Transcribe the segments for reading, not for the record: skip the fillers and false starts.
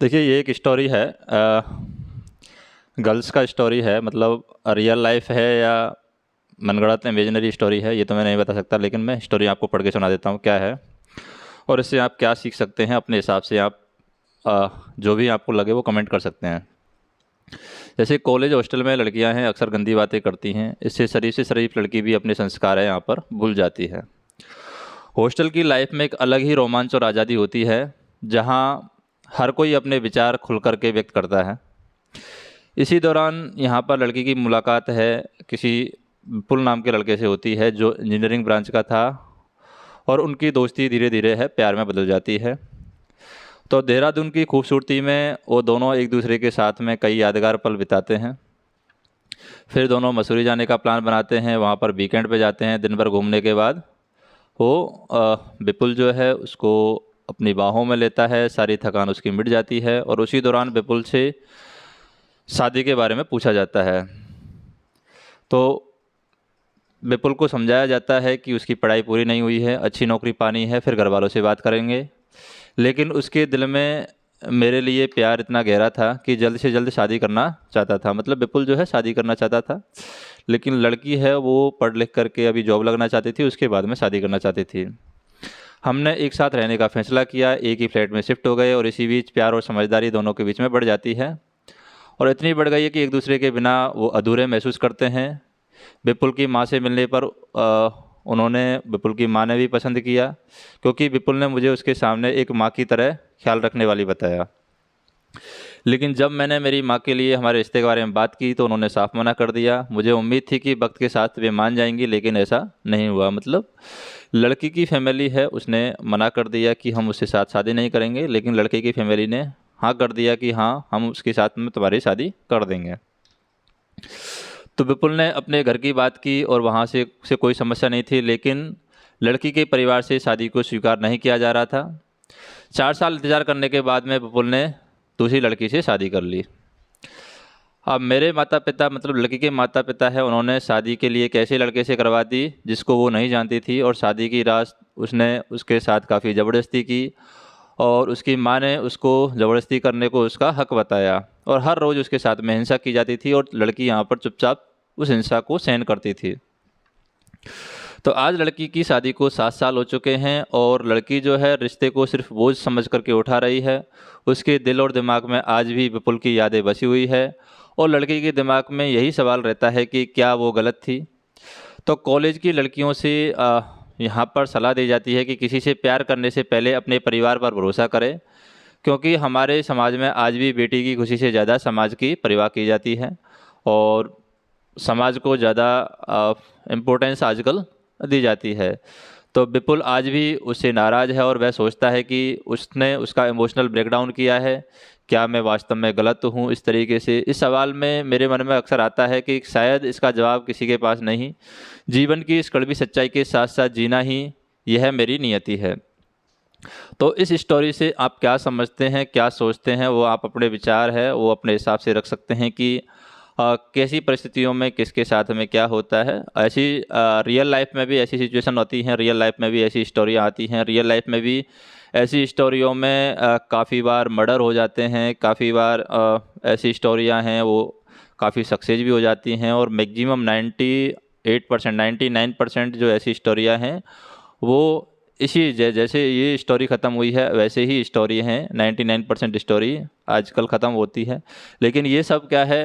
देखिए, ये एक स्टोरी है, गर्ल्स का स्टोरी है। मतलब रियल लाइफ है या मनगढ़ंत इमेजिनरी स्टोरी है, ये तो मैं नहीं बता सकता, लेकिन मैं स्टोरी आपको पढ़ के सुना देता हूँ क्या है और इससे आप क्या सीख सकते हैं। अपने हिसाब से आप जो भी आपको लगे वो कमेंट कर सकते हैं। जैसे कॉलेज हॉस्टल में लड़कियां हैं, अक्सर गंदी बातें करती हैं। इससे शरीफ से शरीफ लड़की भी अपने संस्कार है यहाँ पर भूल जाती है। हॉस्टल की लाइफ में एक अलग ही रोमांच और आज़ादी होती है, जहाँ हर कोई अपने विचार खुल कर के व्यक्त करता है। इसी दौरान यहाँ पर लड़की की मुलाकात है किसी विपुल नाम के लड़के से होती है, जो इंजीनियरिंग ब्रांच का था, और उनकी दोस्ती धीरे धीरे है प्यार में बदल जाती है। तो देहरादून की खूबसूरती में वो दोनों एक दूसरे के साथ में कई यादगार पल बिताते हैं। फिर दोनों मसूरी जाने का प्लान बनाते हैं, वहाँ पर वीकेंड पे जाते हैं। दिन भर घूमने के बाद वो विपुल जो है उसको अपनी बाहों में लेता है, सारी थकान उसकी मिट जाती है, और उसी दौरान विपुल से शादी के बारे में पूछा जाता है। तो विपुल को समझाया जाता है कि उसकी पढ़ाई पूरी नहीं हुई है, अच्छी नौकरी पानी है, फिर घर वालों से बात करेंगे। लेकिन उसके दिल में मेरे लिए प्यार इतना गहरा था कि जल्द से जल्द शादी करना चाहता था। मतलब विपुल जो है शादी करना चाहता था, लेकिन लड़की है वो पढ़ लिख करके अभी जॉब लगना चाहती थी, उसके बाद में शादी करना चाहती थी। हमने एक साथ रहने का फैसला किया, एक ही फ्लैट में शिफ्ट हो गए, और इसी बीच प्यार और समझदारी दोनों के बीच में बढ़ जाती है, और इतनी बढ़ गई है कि एक दूसरे के बिना वो अधूरे महसूस करते हैं। विपुल की माँ से मिलने पर उन्होंने विपुल की माँ ने भी पसंद किया, क्योंकि विपुल ने मुझे उसके सामने एक माँ की तरह ख्याल रखने वाली बताया। लेकिन जब मैंने मेरी माँ के लिए हमारे रिश्ते के बारे में बात की तो उन्होंने साफ मना कर दिया। मुझे उम्मीद थी कि वक्त के साथ वे मान जाएंगी, लेकिन ऐसा नहीं हुआ। मतलब लड़की की फैमिली है, उसने मना कर दिया कि हम उसके साथ शादी नहीं करेंगे, लेकिन लड़के की फैमिली ने हाँ कर दिया कि हाँ, हम उसके साथ में तुम्हारी शादी कर देंगे। तो विपुल ने अपने घर की बात की और वहाँ से कोई समस्या नहीं थी, लेकिन लड़की के परिवार से शादी को स्वीकार नहीं किया जा रहा था। 4 साल इंतजार करने के बाद में विपुल ने दूसरी लड़की से शादी कर ली। अब मेरे माता पिता, मतलब लड़की के माता पिता है, उन्होंने शादी के लिए एक ऐसे लड़के से करवा दी जिसको वो नहीं जानती थी, और शादी की रात उसने उसके साथ काफ़ी ज़बरदस्ती की, और उसकी माँ ने उसको ज़बरदस्ती करने को उसका हक बताया, और हर रोज़ उसके साथ में हिंसा की जाती थी, और लड़की यहाँ पर चुपचाप उस हिंसा को सहन करती थी। तो आज लड़की की शादी को 7 साल हो चुके हैं, और लड़की जो है रिश्ते को सिर्फ बोझ समझ करके उठा रही है। उसके दिल और दिमाग में आज भी विपुल की यादें बसी हुई है, और लड़की के दिमाग में यही सवाल रहता है कि क्या वो गलत थी। तो कॉलेज की लड़कियों से यहाँ पर सलाह दी जाती है कि किसी से प्यार करने से पहले अपने परिवार पर भरोसा करें, क्योंकि हमारे समाज में आज भी बेटी की खुशी से ज़्यादा समाज की परवाह की जाती है, और समाज को ज़्यादा इम्पोर्टेंस आजकल दी जाती है। तो विपुल आज भी उससे नाराज़ है, और वह सोचता है कि उसने उसका इमोशनल ब्रेकडाउन किया है। क्या मैं वास्तव में गलत हूँ इस तरीके से? इस सवाल में मेरे मन में अक्सर आता है कि शायद इसका जवाब किसी के पास नहीं। जीवन की इस कड़वी सच्चाई के साथ साथ जीना ही यह मेरी नियति है। तो इस स्टोरी से आप क्या समझते हैं, क्या सोचते हैं, वो आप अपने विचार है वो अपने हिसाब से रख सकते हैं कि कैसी परिस्थितियों में किसके साथ में क्या होता है। ऐसी रियल लाइफ में भी ऐसी सिचुएशन होती हैं, रियल लाइफ में भी ऐसी स्टोरियाँ आती हैं, रियल लाइफ में भी ऐसी स्टोरियों में काफ़ी बार मर्डर हो जाते हैं, काफ़ी बार ऐसी स्टोरियाँ हैं वो काफ़ी सक्सेस भी हो जाती हैं, और मैक्सिमम 98%, 99% जो ऐसी स्टोरियाँ हैं वो इसी जैसे ये स्टोरी ख़त्म हुई है वैसे ही स्टोरी हैं। 99% स्टोरी आजकल ख़त्म होती है, लेकिन ये सब क्या है,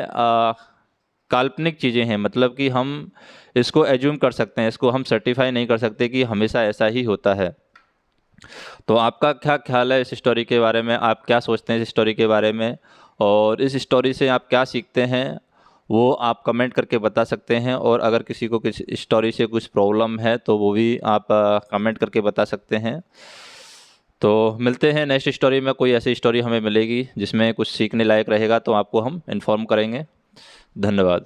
काल्पनिक चीज़ें हैं। मतलब कि हम इसको एज्यूम कर सकते हैं, इसको हम सर्टिफाई नहीं कर सकते कि हमेशा ऐसा ही होता है। तो आपका क्या ख्याल है इस स्टोरी के बारे में? आप क्या सोचते हैं इस स्टोरी के बारे में, और इस स्टोरी से आप क्या सीखते हैं, वो आप कमेंट करके बता सकते हैं। और अगर किसी को किस स्टोरी से कुछ प्रॉब्लम है तो वो भी आप कमेंट करके बता सकते हैं। तो मिलते हैं नेक्स्ट स्टोरी में। कोई ऐसी स्टोरी हमें मिलेगी जिसमें कुछ सीखने लायक रहेगा तो आपको हम इन्फॉर्म करेंगे। धन्यवाद।